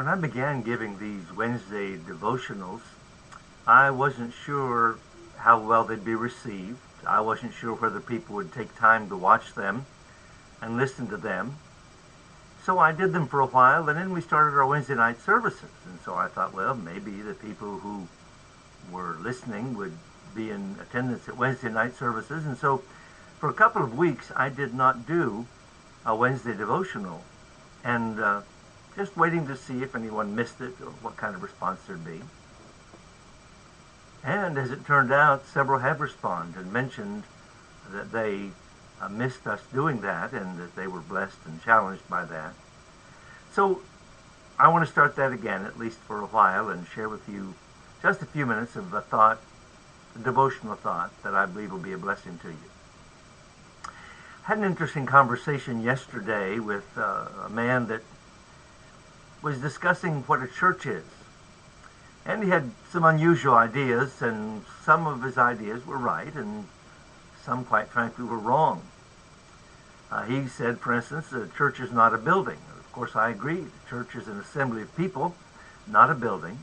When I began giving these Wednesday devotionals, I wasn't sure how well they'd be received. I wasn't sure whether people would take time to watch them and listen to them. So I did them for a while, and then we started our Wednesday night services. And so I thought, well, maybe the people who were listening would be in attendance at Wednesday night services. And so for a couple of weeks, I did not do a Wednesday devotional. And just waiting to see if anyone missed it or what kind of response there'd be. And as it turned out, several have responded and mentioned that they missed us doing that and that they were blessed and challenged by that. So I want to start that again, at least for a while, and share with you just a few minutes of a thought, a devotional thought that I believe will be a blessing to you. I had an interesting conversation yesterday with a man that was discussing what a church is. And he had some unusual ideas, and some of his ideas were right, and some, quite frankly, were wrong. He said, for instance, a church is not a building. Of course, I agree. The church is an assembly of people, not a building.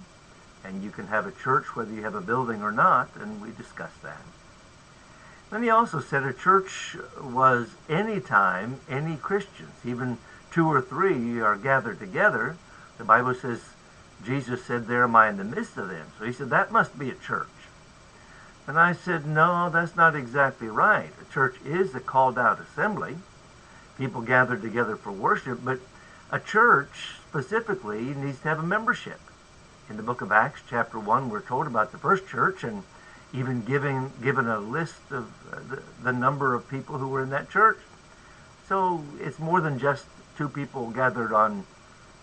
And you can have a church whether you have a building or not, and we discussed that. Then he also said a church was any time any Christians, even 2 or 3 are gathered together. The Bible says, Jesus said, there am I in the midst of them. So he said, that must be a church. And I said, no, that's not exactly right. A church is a called out assembly. People gather together for worship, but a church specifically needs to have a membership. In the book of Acts, chapter 1, we're told about the first church and even given a list of the number of people who were in that church. So it's more than just 2 people gathered on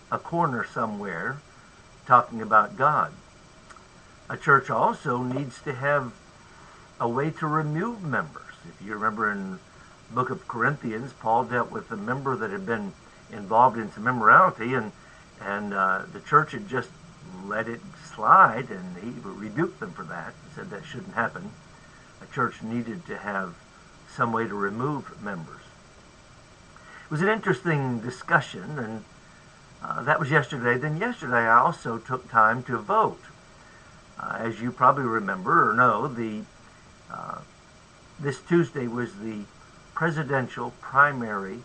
a corner somewhere talking about God. A church also needs to have a way to remove members. If you remember in the book of Corinthians, Paul dealt with a member that had been involved in some immorality, and the church had just let it slide, and he rebuked them for that. He said that shouldn't happen. A church needed to have some way to remove members. It was an interesting discussion, and that was yesterday. Then yesterday I also took time to vote. As you probably remember or know, this Tuesday was the presidential primary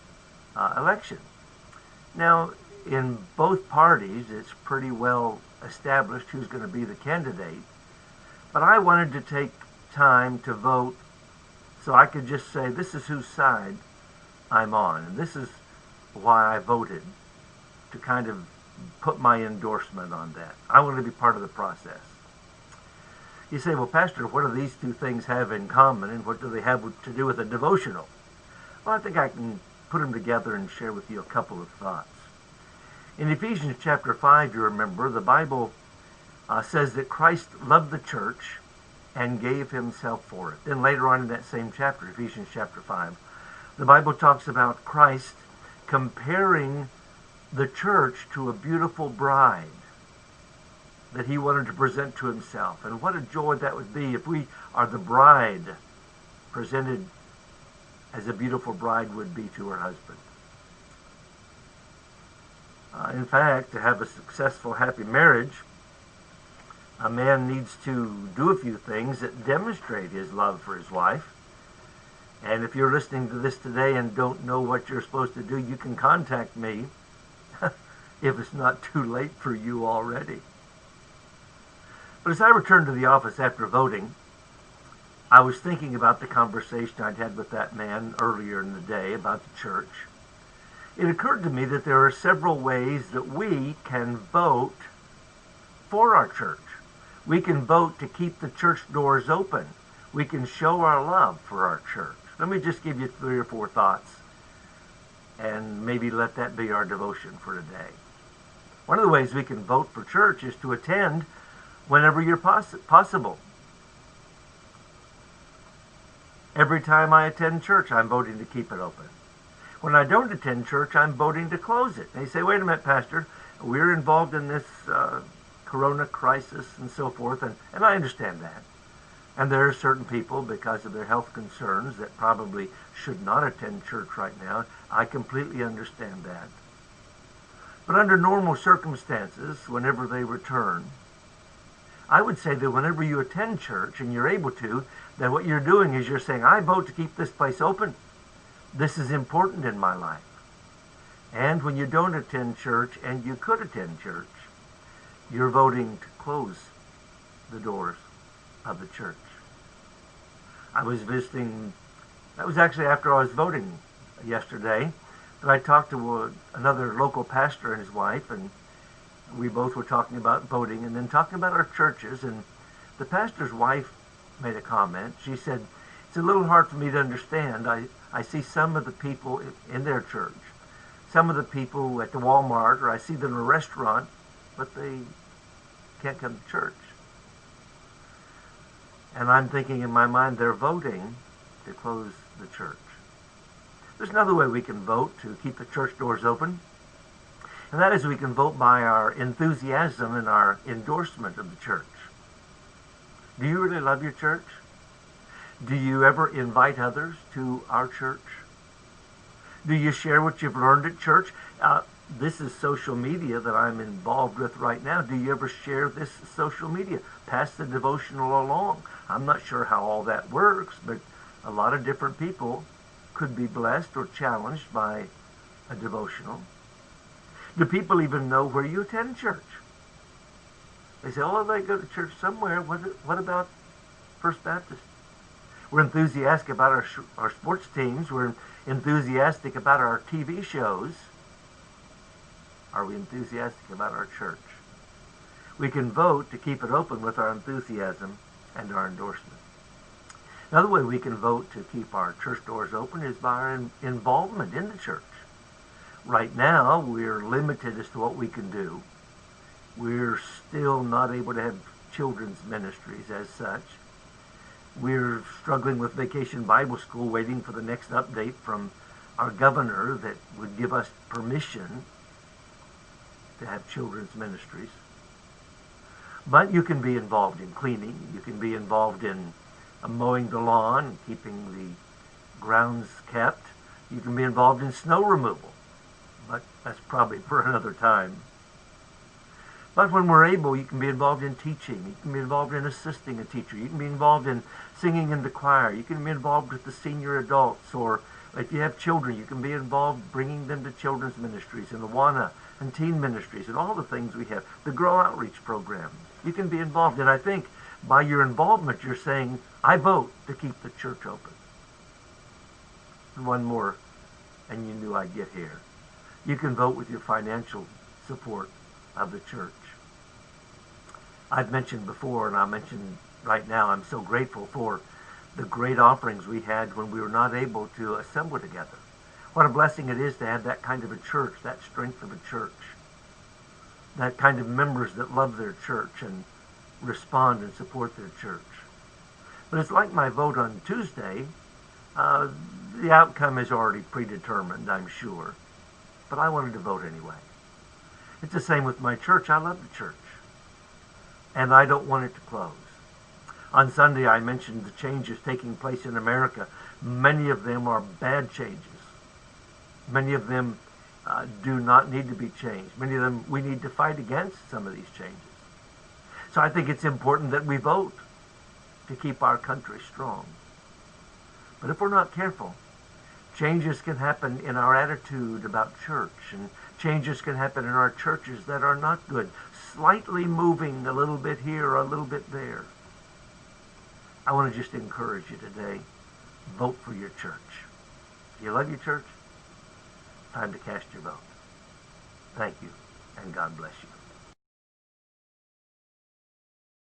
election. Now, in both parties, it's pretty well established who's going to be the candidate. But I wanted to take time to vote so I could just say, this is whose side I'm on, and this is why I voted, to kind of put my endorsement on that. I want to be part of the process. You say, well, Pastor, what do these 2 things have in common, and what do they have to do with a devotional? Well, I think I can put them together and share with you a couple of thoughts. In Ephesians chapter 5, you remember, the Bible says that Christ loved the church and gave himself for it. Then later on in that same chapter, Ephesians chapter 5, the Bible talks about Christ comparing the church to a beautiful bride that he wanted to present to himself. And what a joy that would be if we are the bride presented as a beautiful bride would be to her husband. In fact, to have a successful, happy marriage, a man needs to do a few things that demonstrate his love for his wife. And if you're listening to this today and don't know what you're supposed to do, you can contact me if it's not too late for you already. But as I returned to the office after voting, I was thinking about the conversation I'd had with that man earlier in the day about the church. It occurred to me that there are several ways that we can vote for our church. We can vote to keep the church doors open. We can show our love for our church. Let me just give you 3 or 4 thoughts, and maybe let that be our devotion for today. One of the ways we can vote for church is to attend whenever you're possible. Every time I attend church, I'm voting to keep it open. When I don't attend church, I'm voting to close it. And you say, wait a minute, Pastor, we're involved in this corona crisis and so forth, and I understand that. And there are certain people, because of their health concerns, that probably should not attend church right now. I completely understand that. But under normal circumstances, whenever they return, I would say that whenever you attend church and you're able to, then what you're doing is you're saying, I vote to keep this place open. This is important in my life. And when you don't attend church, and you could attend church, you're voting to close the doors of the church. I was visiting, that was actually after I was voting yesterday, that I talked to another local pastor and his wife, and we both were talking about voting and then talking about our churches. And the pastor's wife made a comment. She said, it's a little hard for me to understand. I see some of the people in their church, some of the people at the Walmart, or I see them in a restaurant, but they can't come to church. And I'm thinking in my mind, they're voting to close the church. There's another way we can vote to keep the church doors open, and that is we can vote by our enthusiasm and our endorsement of the church. Do you really love your church? Do you ever invite others to our church? Do you share what you've learned at church? This is social media that I'm involved with right now. Do you ever share this social media? Pass the devotional along. I'm not sure how all that works, but a lot of different people could be blessed or challenged by a devotional. Do people even know where you attend church? They say, oh, they go to church somewhere. What about First Baptist? We're enthusiastic about our sports teams. We're enthusiastic about our TV shows. Are we enthusiastic about our church? We can vote to keep it open with our enthusiasm and our endorsement. Another way we can vote to keep our church doors open is by our involvement in the church. Right now, we're limited as to what we can do. We're still not able to have children's ministries as such. We're struggling with Vacation Bible School, waiting for the next update from our governor that would give us permission to have children's ministries. But you can be involved in cleaning. You can be involved in mowing the lawn, keeping the grounds kept. You can be involved in snow removal. But that's probably for another time. But when we're able, you can be involved in teaching. You can be involved in assisting a teacher. You can be involved in singing in the choir. You can be involved with the senior adults. Or if you have children, you can be involved bringing them to children's ministries and Awana and teen ministries and all the things we have. The Grow Outreach Program. You can be involved. And I think by your involvement, you're saying, I vote to keep the church open. And one more, and you knew I'd get here. You can vote with your financial support of the church. I've mentioned before, and I'll mention right now, I'm so grateful for the great offerings we had when we were not able to assemble together. What a blessing it is to have that kind of a church, that strength of a church, that kind of members that love their church and respond and support their church. But it's like my vote on Tuesday. The outcome is already predetermined, I'm sure. But I wanted to vote anyway. It's the same with my church. I love the church. And I don't want it to close. On Sunday, I mentioned the changes taking place in America. Many of them are bad changes. Many of them do not need to be changed. Many of them, we need to fight against some of these changes. So I think it's important that we vote to keep our country strong. But if we're not careful, changes can happen in our attitude about church, and changes can happen in our churches that are not good, slightly moving a little bit here or a little bit there. I want to just encourage you today, vote for your church. Do you love your church? Time to cast your vote. Thank you, and God bless you.